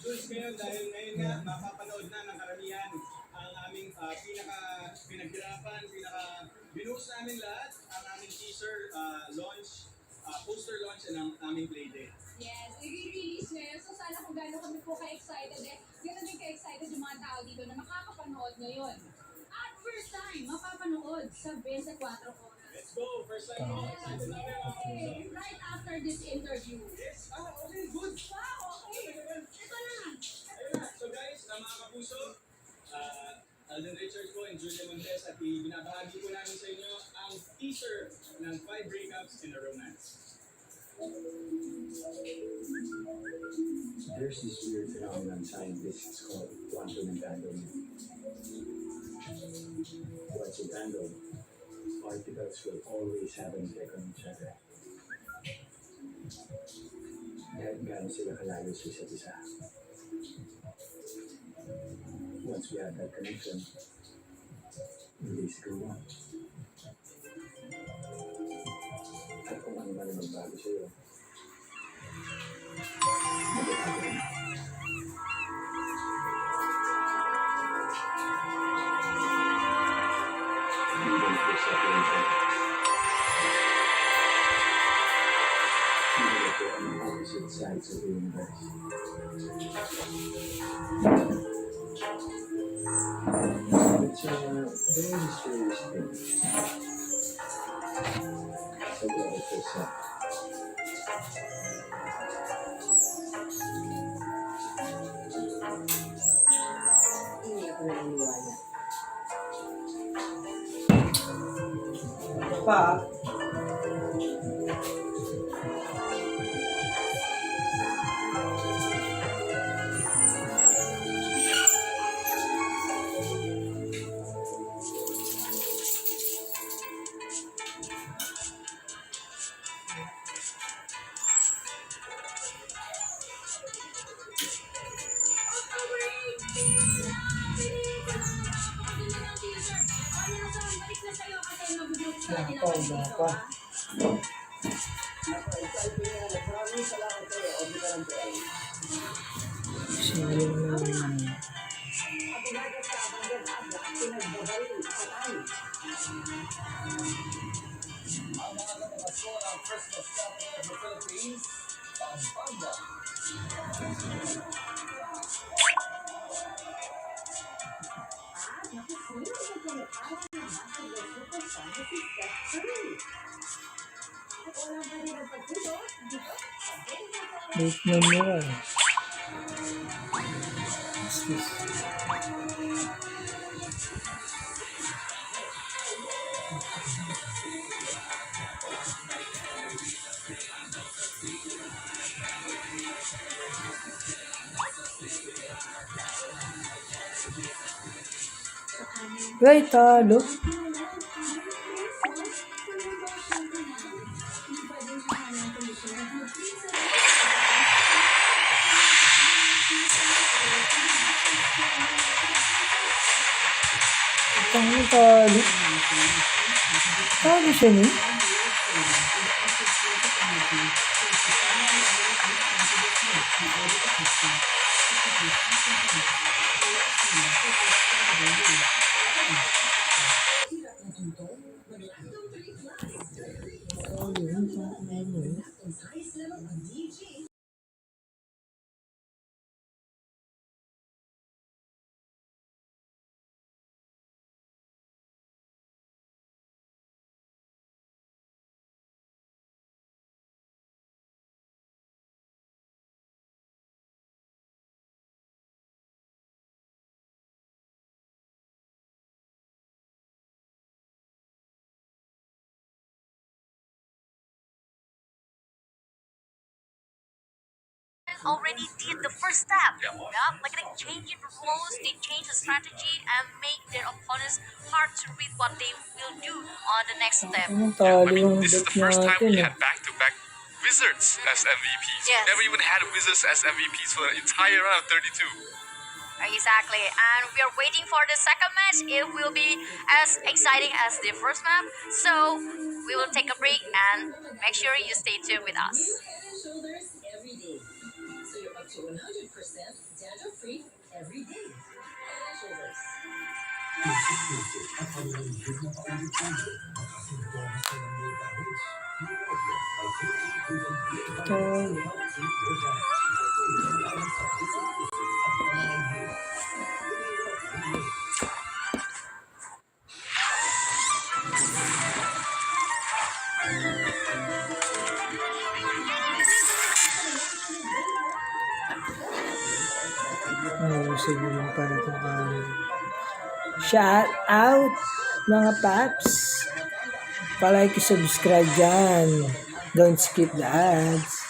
goods ngayon dahil ngayon nga mapapanood na ng karamihan ang aming pinaghirapan, binuhos namin lahat ang aming teaser launch, poster launch ng aming playdate. Yes, i-release ngayon. So sana kung gano'n kami po ka-excited gano'n din ka-excited yung mga tao dito na makakapanood ngayon. At first time, mapapanood sa 24 oras. Let's go! First time mo. Excited na kayo. Okay, right after this interview. Yes! Okay, good! Wow, okay. Ito na. Ayun na. So guys, mga kapuso, Alden Richards po and Julia Montes at binabahagi po namin sa inyo ang teaser ng 5 breakups in a romance. There's this weird phenomenon scientists call quantum entanglement. Once entangled, particles will always have an effect on each other. Kahit gaano sila kalayo sa isa't isa. Once we have that connection, we basically one. At kung ano man ang magbago sa'yo, magbago rin. Even if we're separated, even if we're on opposite sides of the universe. It's a very mysterious thing. So go with yourself. Hindi ako naniniwala. Pa? Wait na mo. Wait, look. Talo. Talo siya niya. Already did the first step. Yeah, like they change the roles, they change the strategy, and make their opponents hard to read what they will do on the next step. This is the first time we had back-to-back Wizards as MVPs. Yes. We never even had Wizards as MVPs for the entire round of 32. Exactly, and we are waiting for the second match. It will be as exciting as the first map, so we will take a break and make sure you stay tuned with us. Head and shoulders every day. So your to 100% dandruff-free every day. Shoulders. Talo. Sabihin para itong shout out mga paps. Palike, subscribe dyan. Don't skip the ads.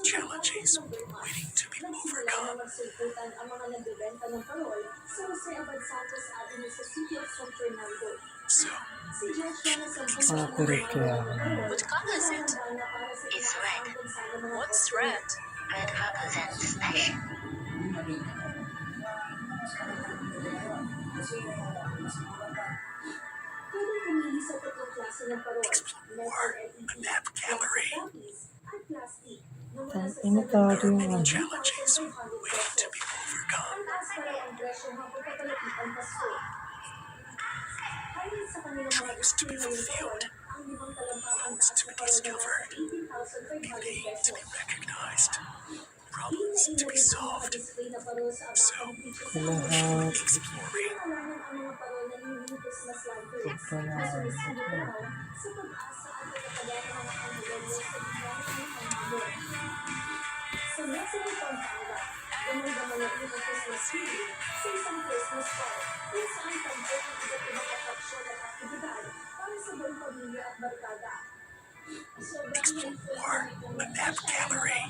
Challenges waiting to be overcome. So, Correct kaya. What color is it? It's red. What's red? Red represents passion. explore a nap gallery. Ano tayo yung Challenges waiting to be overcome. Dreams to be fulfilled. Goals to be discovered. Beauty to be recognized. Problems to be solved. So, lahat? exploring. Explore a nap gallery.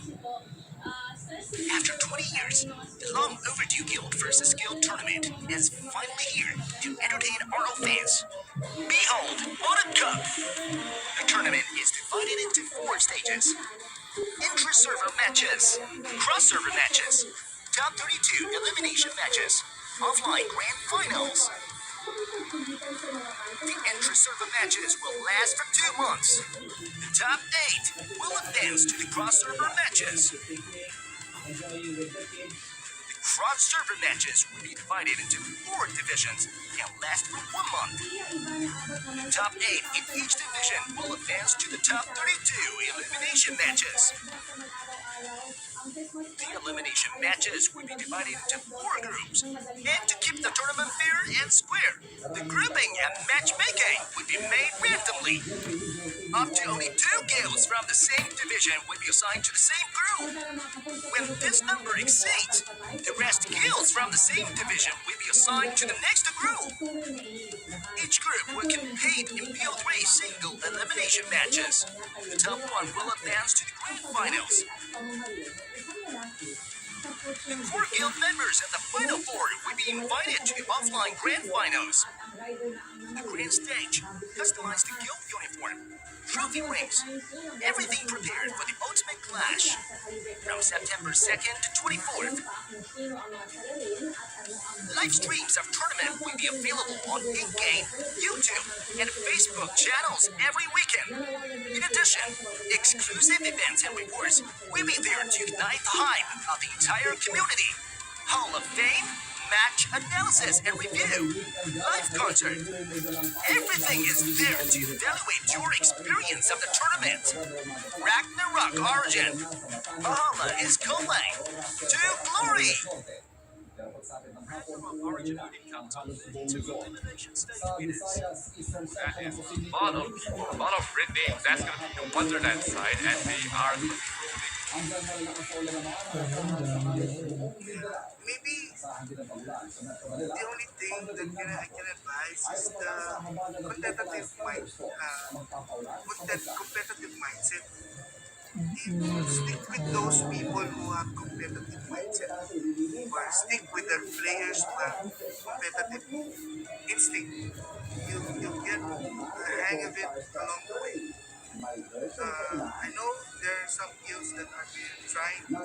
After 20 years, the long overdue Guild vs. Guild tournament is finally here to entertain RO fans. Behold, Autumn Cup! The tournament is divided into 4 stages. Intra-server matches, cross-server matches, top 32 elimination matches, offline grand finals. The intra-server matches will last for 2 months. The top 8 will advance to the cross-server matches. The cross-server matches will be divided into 4 divisions and last for 1 month. The top 8 in each division will advance to the top 32 elimination matches. The elimination matches will be divided into 4 groups, and to keep the tournament fair and square, the grouping and matchmaking will be made randomly. Up to only 2 guilds from the same division will be assigned to the same group. When this number exceeds, the rest guilds from the same division will be assigned to the next group. Each group will compete in BO3 single elimination matches. The top 1 will advance to the grand finals. The 4 guild members and the final 4 will be invited to the offline grand finals. The grand stage customized the guild uniform, trophy rings, everything prepared for the ultimate clash. From September 2nd to 24th, live streams of tournament will be available on in-game, YouTube, and Facebook channels every weekend. In addition, exclusive events and rewards will be there to ignite the hype of the entire community. Hall of Fame, match analysis and review, live concert. Everything is there to evaluate your experience of the tournament. Ragnarok Origin. Valhalla is calling to glory. Ragnarok Origin will become to elimination stage winners. That is a lot of great names. That's going to be the Wonderland side, and they are going to be Maybe the only thing that I can advise is the competitive mindset. Stick with those people who have competitive mindset. Of course, players to have competitive instinct. You get the hang of it along the way. I know there are some guilds that are trying to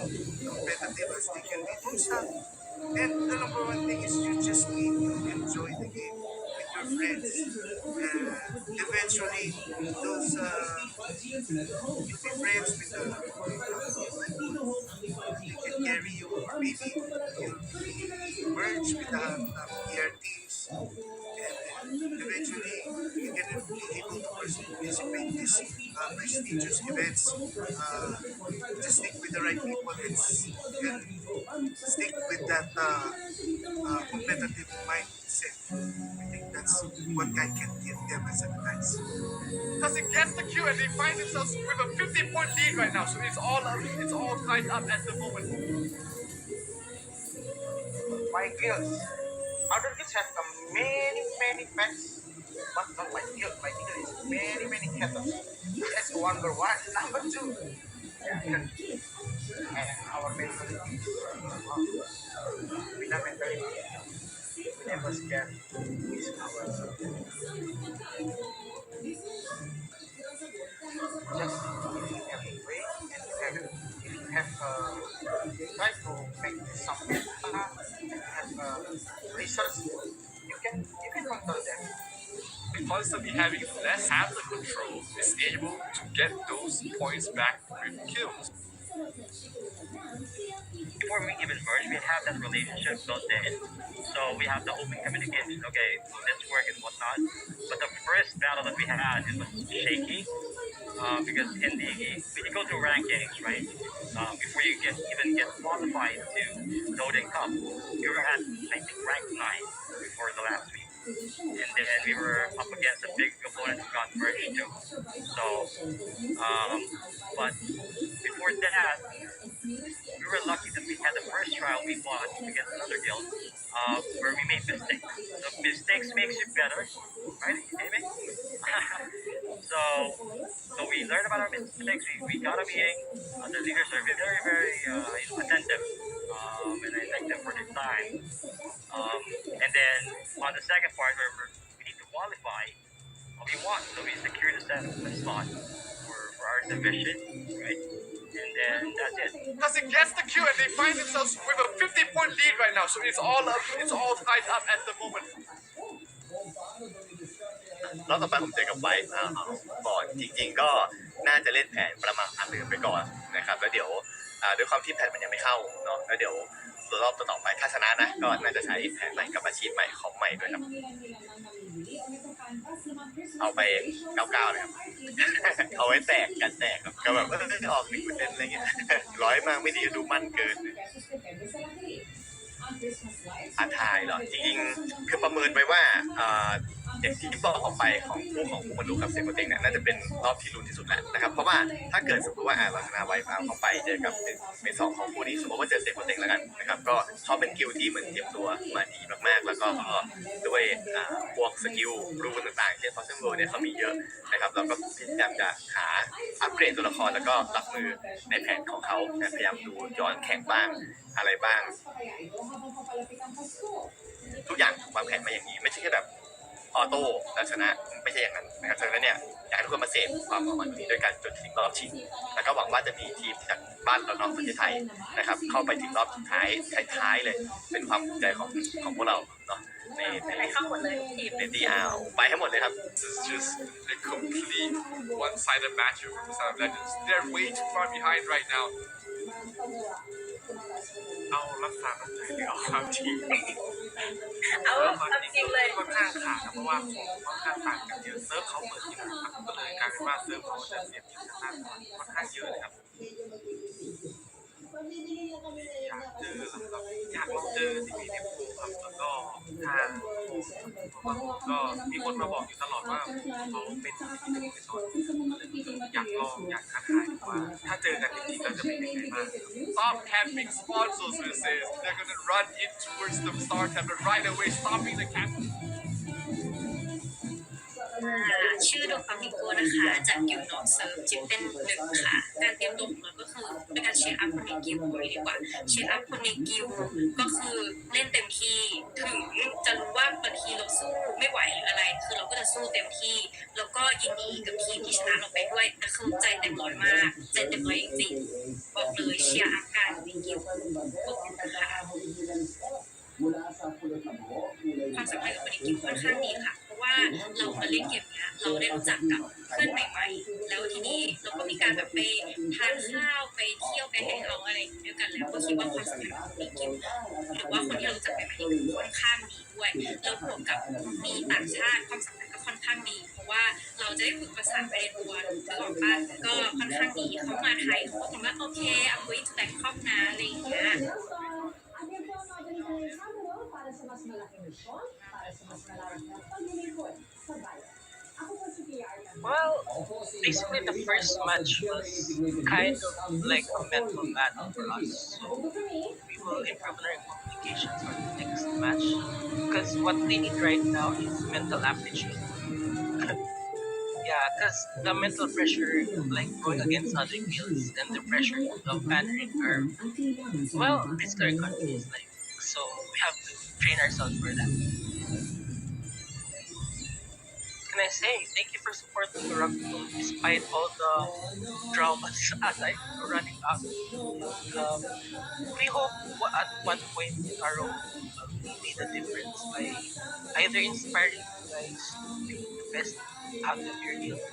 be competitive as they can be. Don't stop. And the number one thing is you just need to enjoy the game with your friends. Eventually, those you'll be friends with the they can carry you, or maybe you'll merge with the PR teams, and eventually you can be able to participate in these prestigious events. Just stick with the right people and stick with that competitive mindset. I think that's what I can give them as advice. Because it gets the queue and they find themselves with a 50-point lead right now, so it's all tied up at the moment. My guilds. Other guilds have many pets, but not my guild. My guild is many kettles. That's number one. Number two, and our mentality is with our mentality, we never scared. Is our just if you have a way and if you have try to make some data, have research, you can control them. Constantly having less have the control is able to get those points back with kills. Before we even merge, we have that relationship built in. So we have the open communication, okay, will this work and whatnot. But the first battle that we had, it was shaky. Because in when you go through rankings, right, before you even get qualified to the Odin Cup, you were at, I think, rank 9 before the last week. And then we were up against a big opponent who got merged too. So, but before that, we were lucky that we had the first trial we fought against another guild, where we made mistakes. So mistakes makes you better, right? Amen? so we learned about our mistakes. We got a meeting. The leaders are very attentive, and I thank them for their time. And then on the second part where we need to qualify, we won. So we secured the seventh slot for our division, right? And then that's it. Because it gets the queue and they find themselves with a 50-point lead right now, so it's all tied up at the moment. รอบต่อไปผมเจอกับไบค์ก่อนจริงๆก็น่าจะเล่นแผนประมาณ1ไปก่อนนะครับแล้วเดี๋ยวด้วยความที่แผนมันยังไม่เข้าเนาะแล้วเดี๋ยวรอบต่อไปถ้าชนะนะก็น่าจะใช้แผนใหม่กับอาชีพใหม่ของใหม่ด้วยครับเอาไป99เลยครับ เอาไว้แตกกันแตกครับก็แบบออก1%อะไรเงี้ย100มากไม่ดีดูมั่นเกินทายเหรอจริงๆคือประเมินไว้ว่าอย่างที่บอกออกไปของคู่มาดูครับเซโกเต็งเนี่ยน่าจะเป็นรอบที่ลุ้นที่สุดแล้วนะครับเพราะว่าถ้าเกิดสมมติว่าเราชนะไวฟ้าเข้าไปเจอกับเป็น2ของคู่นี้สมมติว่าเจอเซโกเต็งแล้วกันนะครับก็เขาเป็นกิลที่เหมือนเตรียมตัวมาดีมากๆแล้วก็ด้วยพวกสกิลรูนต่างๆเช่นพอสเซนโรเนี่ยเขามีเยอะนะครับเราก็พยายามจะหาอัปเกรดตัวละครแล้วก็รับมือในแผนของเขาพยายามดูย้อนแข่งบ้างอะไรบ้างทุกอย่างถูกวางแผนมาอย่างนี้ไม่ใช่แค่แบบออโต้แล้วชนะไม่ใช่อย่างนั้นนะครับฉะนั้นเนี่ยอยากให้ทุกคนมาเสพความมันนี้ด้วยกันจนถึงรอบชิงแล้วก็หวังว่าจะมีทีมจากบ้านเราเนาะประเทศไทยนะครับเข้าไปถึงรอบสุดท้ายเลยเป็นความภูมิใจของพวกเราเนาะในเข้าหมดเลยทีมในดีไปให้หมดเลยครับ This is just a complete one-sided matchup with the Sound of Legends. They're way too far behind right now. เอารักษาน้ำใจหรือเอาความจริง เอาจริงเลย ค่อนข้างขาดเพราะว่าของค่อนข้างต่างกันเยอะเซิร์ฟเขาเปิดที่ไหนครับก็เลยกลายเป็นว่าเซิร์ฟเขาจะเสียเปรียบทางด้านค่อนข้างเยอะเลยครับอยากลองเจอที่มีเทปโปครับแล้วก็ทางก็มีคนมาบอกอยู่ตลอดว่าเขาเป็นที่จะไปสอนอยากลองอยากท้าทายว่าถ้าเจอกันจริงๆแล้วจะเป็นยังไงบ้าง Top camping sponsors will say they're gonna run in towards the star camp right away, stopping the camp. ชื่อโดฟามิโกนะคะจากกิลด์นอร์เซิร์ฟจิ๊บเป็น1ค่ะการเตรียมตัวของเราก็คือเป็นการเชียร์อัพคนในกิลด์เลยดีกว่าเชียร์อัพคนในกิลด์ก็คือเล่นเต็มที่ถึงจะรู้ว่าบางทีเราสู้ไม่ไหวหรืออะไรคือเราก็จะสู้เต็มที่แล้วก็ยินดีกับทีมที่ชนะเราไปด้วยแต่คือใจเต็มร้อยมากใจเต็มร้อยจริงๆบอกเลยเชียร์อัพกันในกิลด์ขอบคุณค่ะความสัมพันธ์กับคนในกิลด์ค่อนข้างดีค่ะเพราะว่าเรามาเล่นเกมเนี้ยเราได้รู้จักกับเพื่อนใหม่ๆแล้วทีนี้เราก็มีการแบบไปทานข้าวไปเที่ยวไปแฮงเอาท์อะไรด้วยกันแล้วก็คิดว่าความสัมพันธ์กับคนในกิลด์หรือว่าคนที่เรารู้จักใหม่ๆค่อนข้างดีด้วยแล้วบวกกับมีต่างชาติความสัมพันธ์ก็ค่อนข้างดีเพราะว่าเราจะได้ฝึกภาษาไปในตัวหรือออกบ้านก็ค่อนข้างดีเขามาไทยเขาก็บอกว่าโอเคI'm going to Bangkokนะอะไรอย่างเงี้ย Ano po ang mabilis na samuel para sa mas malaking misyon, para sa mas malawak na paglilingkod sa bayan. Ako po si PR na. Well, basically the first match was kind of like a mental battle for us. So we will improve our communications for the next match because what we need right now is mental aptitude. Yeah, because the mental pressure, like going against other guilds and the pressure of bannering are, well, basically our country is like, so we have to train ourselves for that. Can I say thank you for supporting the Ragnarok despite all the dramas as I'm running out. We hope at one point in our own we made a difference by either inspiring you guys to be the best out of your guild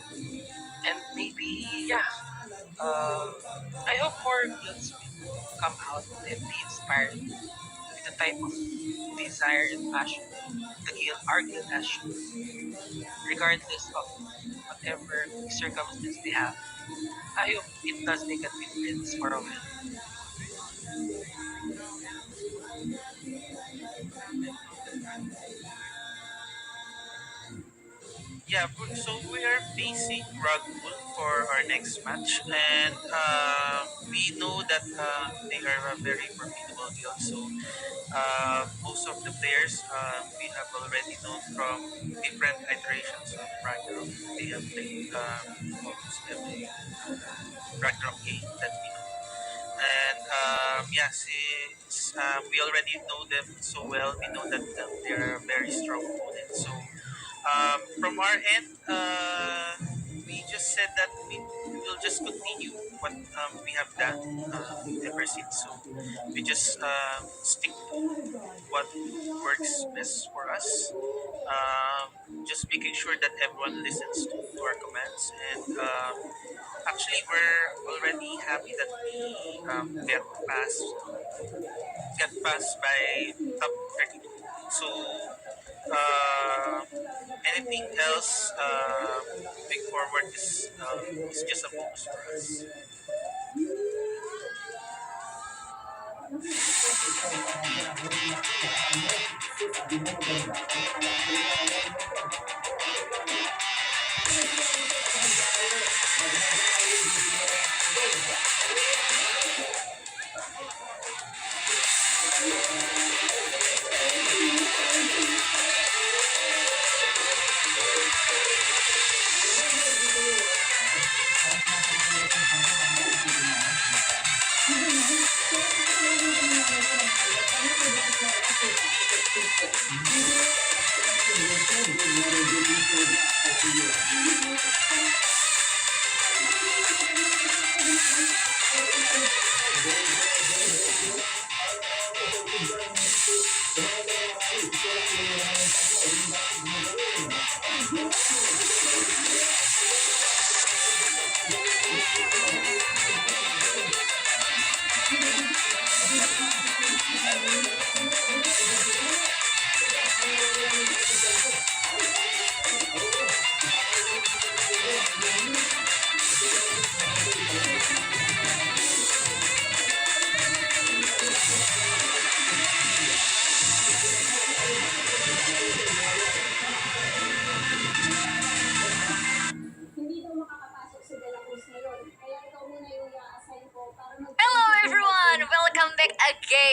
and maybe I hope more guilds will come out and be inspired with the type of desire and passion our guild has shown, regardless of whatever circumstance they have. I hope it does make a difference for a while. Yeah, so we are facing Ragul for our next match, and we know that they are a very formidable guild. So most of the players we have already known from different iterations of Ragnarok. They have played almost every Ragnarok game that we know. And we already know them so well. We know that they are very strong opponents. So from our end, we just said that we will just continue what we have done ever since. So we just stick to what works best for us. Just making sure that everyone listens to our commands. And actually, we're already happy that we get passed by top 32. So anything else moving forward is just a bonus for us.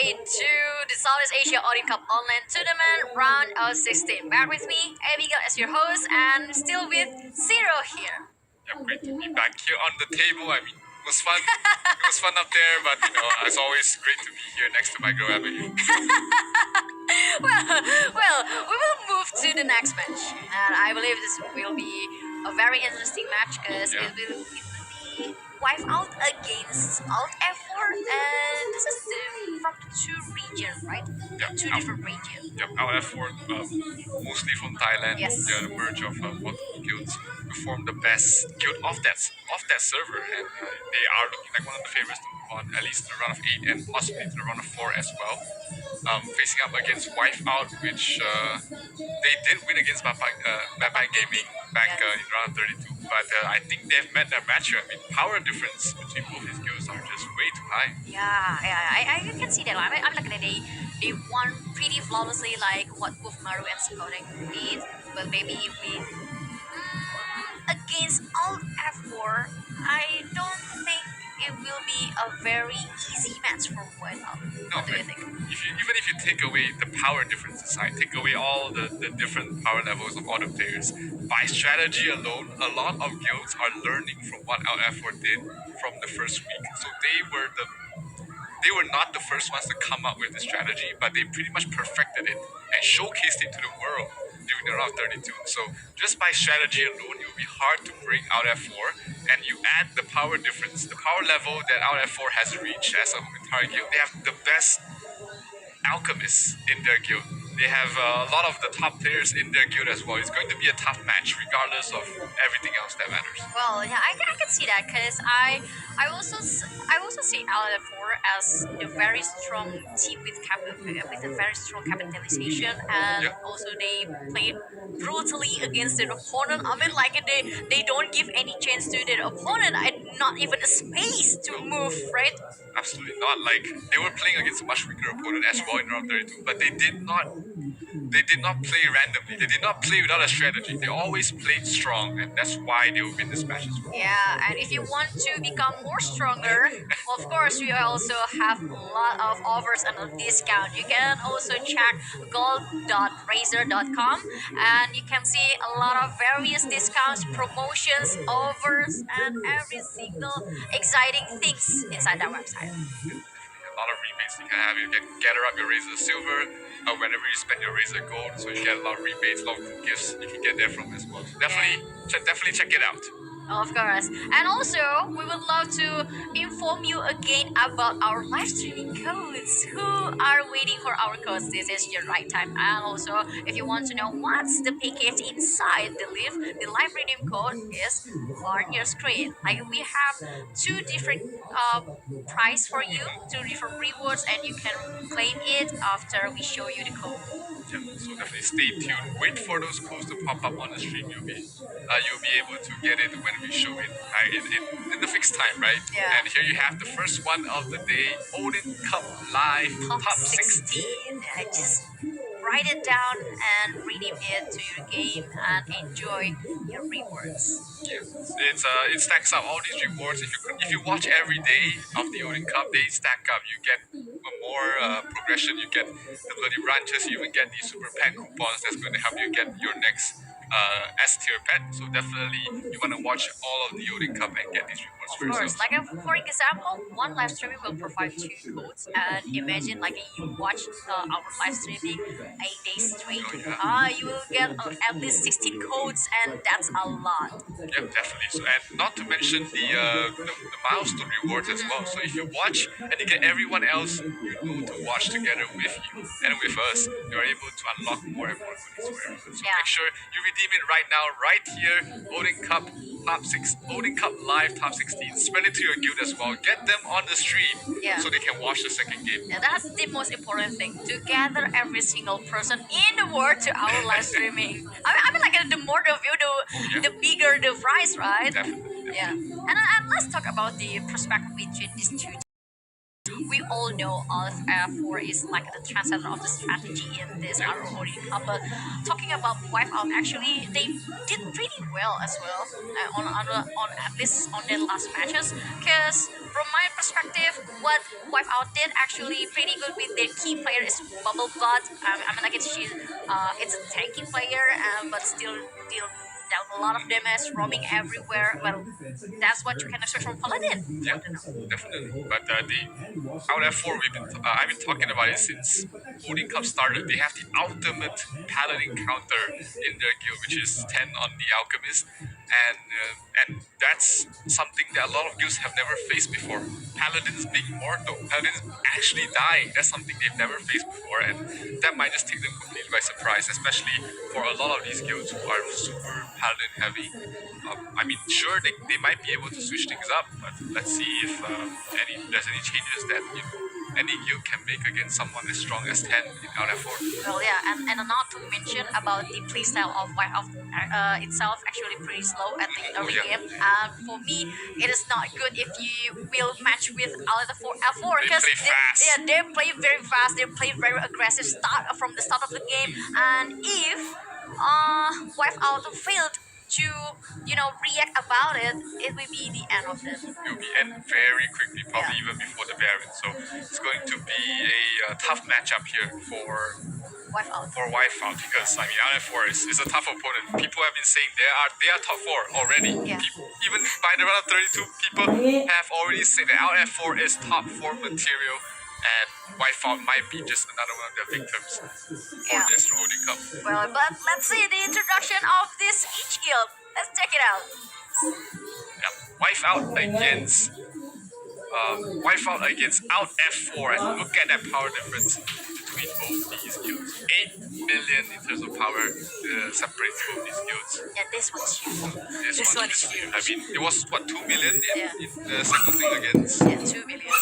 way to the Southeast Asia Odin Cup Online Tournament round of 16. Back with me, Abigail as your host, and still with Zero here. Yeah, great to be back here on the table. I mean, it was fun. It was fun up there, but it's always great to be here next to my girl Abigail. well, we will move to the next match, and I believe this will be a very interesting match because it will be wipe out against Alt F4, and this is from the two regions, right? Yeah, two different regions. Yeah, our F4, mostly from Thailand. Yes. Yeah, the merge of multiple guilds to form the best guild of that server, and they are looking like one of the favorites to move on at least to the round of 8 and possibly to the round of 4 as well. Facing up against Wipeout, which they did win against Mapa Gaming back in round 32, but I think they've met their match here. I mean, power difference between both these guilds are just way too high. I can see that. I'm looking at they won pretty flawlessly, like what both Maru and Sakonik did, but maybe with against Alt F4, I don't think it will be a very easy match for Wipeout. What do you think? Even if you take away the power difference aside, take away all the different power levels of all the players, by strategy alone, a lot of guilds are learning from what LF4 did from the first week. So they were not the first ones to come up with the strategy, but they pretty much perfected it and showcased it to the world during the round 32. So just by strategy alone, it will be hard to break out F4, and you add the power difference, the power level that out F4 has reached as a entire guild. They have the best alchemists in their guild. They have a lot of the top players in their guild as well. It's going to be a tough match regardless of everything else that matters. Well, yeah, I can see that because I also see LF4 as a very strong team with a very strong capitalization, and also they play brutally against their opponent. I mean, like they don't give any chance to their opponent, and not even a space to move, right? Absolutely not. Like, they were playing against a much weaker opponent as well in round 32, but they did not play randomly. They did not play without a strategy. They always played strong, and that's why they will win this match as well. Yeah, and if you want to become more stronger, of course, we also have a lot of offers and a discount. You can also check gold.razer.com, and you can see a lot of various discounts, promotions, offers, and every single exciting things inside that website. A lot of rebates you can have. You can gather up your Razer Silver whenever you spend your Razer Gold, so you get a lot of rebates, a lot of good gifts you can get there from as well. So definitely check it out. Of course. And also, we would love to inform you again about our live streaming codes. Who are waiting for our codes? This is your right time. And also, if you want to know what's the package inside the live redeem code is on your screen. Like, we have two different price for you, two different rewards, and you can claim it after we show you the code. Yeah, so definitely stay tuned. Wait for those codes to pop up on the stream. You'll be able to get it when we show it in the fixed time, right? Yeah. And here you have the first one of the day, Odin Cup Live Top 16. I just write it down and redeem it to your game and enjoy your rewards. Yeah, it stacks up all these rewards. If you watch every day of the Odin Cup, they stack up. You get more progression. You get the bloody branches. You even get these super pet coupons that's going to help you get your next S tier pet. So definitely you want to watch all of the Odin Cup and get these rewards for Of course, yourself. like for example, one live streaming will provide 2 codes, and imagine like you watch our live streaming 8 days straight. You will get at least 16 codes, and that's a lot. Yeah, definitely. So, and not to mention the milestone rewards as well. So if you watch and you get everyone else you know to watch together with you and with us, you are able to unlock more and more goodies for everyone. So make sure you redeem it right now, right here. Odin Cup Odin Cup Live Top 16. Spread it to your guild as well. Get them on the stream so they can watch the second game. Yeah, that's the most important thing, to gather every single person in the world to our live streaming. I mean, like, the more the view, the bigger the prize, right? Definitely. Yeah. And let's talk about the perspective between these two We all know F4 is like the transcender of the strategy in this ROD Cup. But talking about Wipeout, actually they did pretty well as well on at least on their last matches. Because from my perspective, what Wipeout did actually pretty good with their key player is Bubble Butt. I mean like it's a tanky player, but still deal down a lot of damage, roaming everywhere. Well, that's what you can expect from Paladin. Yeah, definitely. But the out F4, I've been talking about it since Odin Cup started. They have the ultimate paladin counter in their guild, which is 10 on the alchemist, and that's something that a lot of guilds have never faced before. Paladins being mortal, paladins actually dying. That's something they've never faced before, and that might just take them completely by surprise, especially for a lot of these guilds who are super paladin heavy. I mean, sure, they might be able to switch things up, but let's see if there's any changes that any guild can make against someone as strong as 10 in out F4. Well, yeah, and not to mention about the playstyle of itself actually pretty slow at the early game. For me, it is not good if you will match with out F4 because they play very fast. They play very aggressive from the start of the game, and if Wipeout failed to react about it, it will be the end of them. It will be end very quickly, probably even before the Baron. So it's going to be a tough matchup here for Wipeout because I mean LF4 is a tough opponent. People have been saying they are top 4 already. Yeah. Even by the round of 32, people have already said that LF4 is top 4 material. And Wipeout might be just another one of the victims for this Odin Cup. Well, but let's see the introduction of this each guild. Let's check it out. Yeah, Wipeout against out F4, and look at that power difference between both these guilds. 8 million in terms of power separates both these guilds. Yeah, this one's huge. This one is huge. I mean, it was what, 2 million in the second thing against? Yeah, 2 million.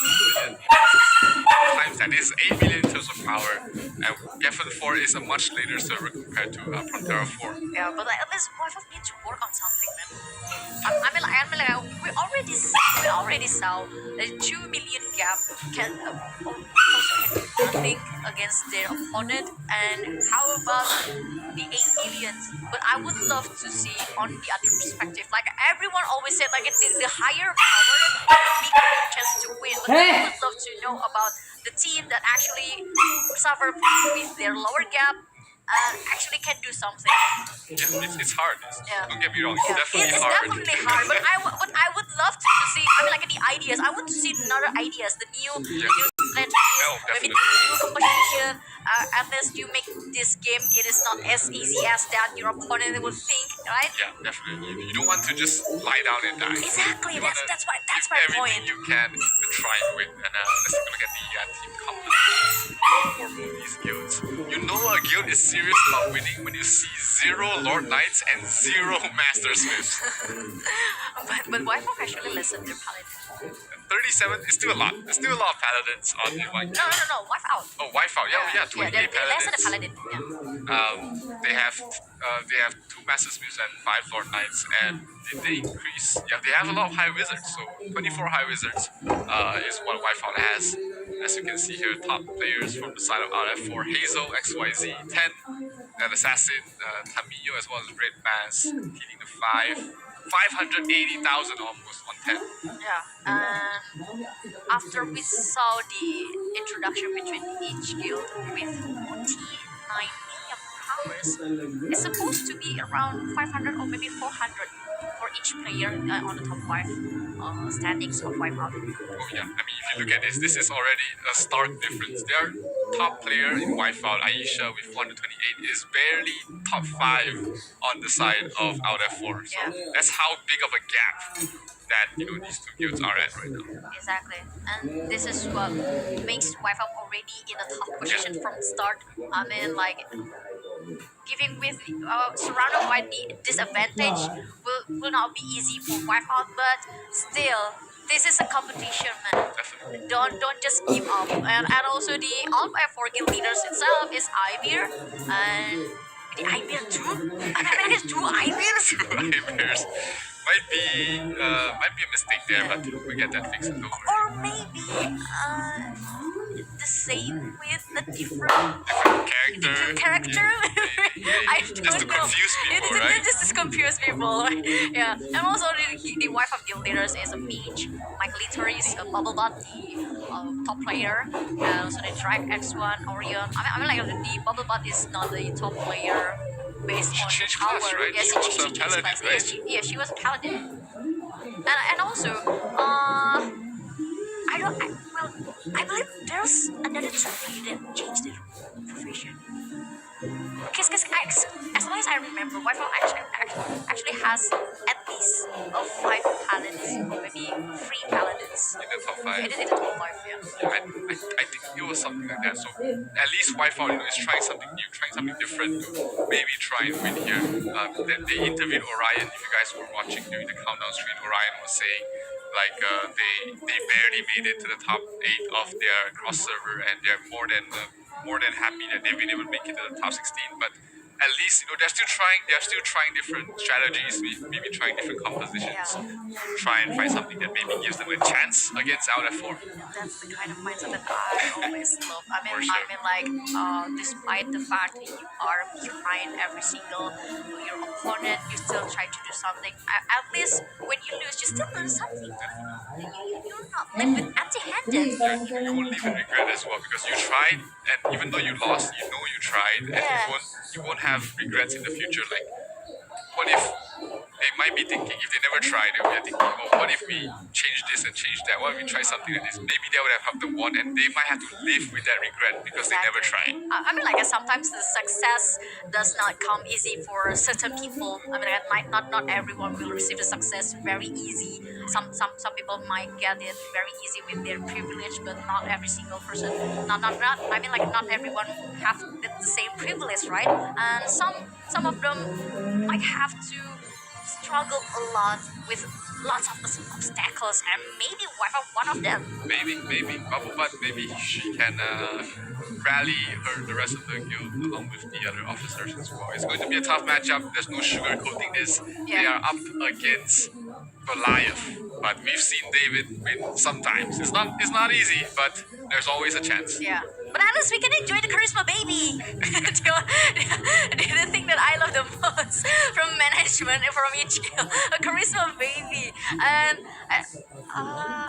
Times that is 8 million in terms of power, and Geffen 4 is a much later server compared to Frontera 4. Yeah, but at least Wipeout need to work on something, man. I mean, we already saw the 2 million gap can also can do nothing against their opponent, and how about the 8 million? But I would love to see on the other perspective. Like everyone always said, like the higher power, the bigger chance to win. But I would love to know about the team that actually suffer with their lower gap. Actually can do something. Yeah, it's hard. Don't get me wrong. It's definitely it's hard. definitely hard. But I would love to see. I mean, like the ideas. I want to see another ideas. The new strategies. Maybe the new composition. At least you make this game. It is not as easy as that your opponent would think, right? Yeah, definitely. You don't want to just lie down and die. Exactly. That's my everything point. you can to try and win. And let's take a look at the team composition for both these guilds. You know a guild is serious about winning when you see 0 Lord Knights and 0 Master Smiths. but Wipeout actually lessened their paladin. 37 is still a lot. There's still a lot of paladins on the one. No. Wipeout. Oh, Wipeout. Yeah, 28 they paladins. lessened the paladin. Yeah. They have 2 Master Smiths and 5 Lord Knights, and they increase. Yeah, they have a lot of High Wizards. So 24 High Wizards is what Wipeout has. As you can see here, top players from the side of RF4, Hazel, XYZ, 10, and Assassin, Tamiyo, as well as Red Mass, healing the 5. 580,000 almost on 10. Yeah. After we saw the introduction between each guild with 49 million powers, it's supposed to be around 500 or maybe 400 for each player on the top 5 standings of Wipeout. Oh yeah, I mean, if you look at this is already a stark difference. Their top player in Wipeout, Aisha, with 128, is barely top 5 on the side of out F4. So that's how big of a gap that these two guilds are at right now. Exactly, and this is what makes Wipeout already in a top position from the start. I mean, like giving with surrounded by the disadvantage will not be easy for Wipeout, but still. This is a competition, man. Don't just give up. And also the Alt F4 guild leaders itself is Ivir and the Ivir too. I mean, there's 2 Ivirs. 2 Ivirs. might be a mistake there, but we get that fixed. Don't worry. Or maybe the same with a different Character. character. I Just don't to know. confuse people, right? Just to confuse people. Yeah, and also the wife of guild leaders is a mage. Mike Litter is a bubble butt, the top player. And also the Drag X1 Orion. I mean like the bubble butt is not the top player based She on changed power. class, right? Yes, She was a changed paladin, class. right? Yes, she was a paladin. And also, well, I believe there's another two player that changed the profession. Because as long as I remember, Wi-Fi actually has at least 5 paladins, or maybe 3 paladins. In the top 5. In the top 5, yeah. I think it was something like that. So at least Wi-Fi is trying something new, trying something different to maybe try and win here. They interviewed Orion. If you guys were watching during the countdown stream, Orion was saying like they barely made it to the top 8 of their cross server, and they're more than happy that they've been able to make it to the top 16. But at least they're still trying different strategies, maybe trying different compositions, try and find something that maybe gives them a chance against out at 4. That's the kind of mindset that I always love. Despite the fact that you are behind every single your opponent, you still try to do something. At least when you lose, you still learn something. You're not left with empty-handed. You won't live in regret as well, because you tried, and even though you lost, you know you tried, and you won't have regrets in the future. Like, what if they might be thinking, if they never tried, they'll be thinking, oh, what if we change this and change that? What if we try something like this? Maybe that would have helped them won, and they might have to live with that regret because they never tried. Sometimes the success does not come easy for certain people. Not everyone will receive the success very easy. Some people might get it very easy with their privilege, but not every single person. Not everyone have the same privilege, right? And some of them might have to struggle a lot with lots of obstacles, and maybe one of them. Maybe Bubble Butt, maybe she can rally the rest of the guild along with the other officers as well. It's going to be a tough matchup. There's no sugarcoating this. Yeah. They are up against Goliath, but we've seen David win sometimes. It's not easy, but there's always a chance. Yeah. But at least we can enjoy the charisma baby. The thing that I love the most from management and from each guild, a charisma baby. And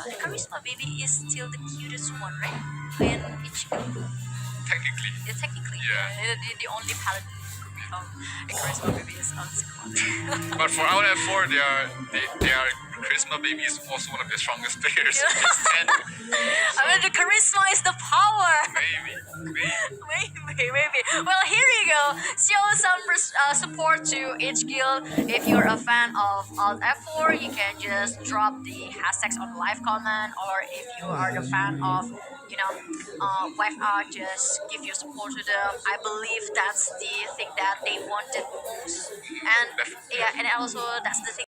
the charisma baby is still the cutest one, right? In each guild. Technically. Yeah. The only paladin who could become a charisma baby is Unsquad. But for out F4, they are charisma baby is also one of the strongest players. The charisma is the power. Maybe. Well, here you go. Show some support to each guild. If you're a fan of Alt F4, you can just drop the hashtags on live comment. Or if you are the fan of, wife art, just give your support to them. I believe that's the thing that they wanted most. And and also that's the thing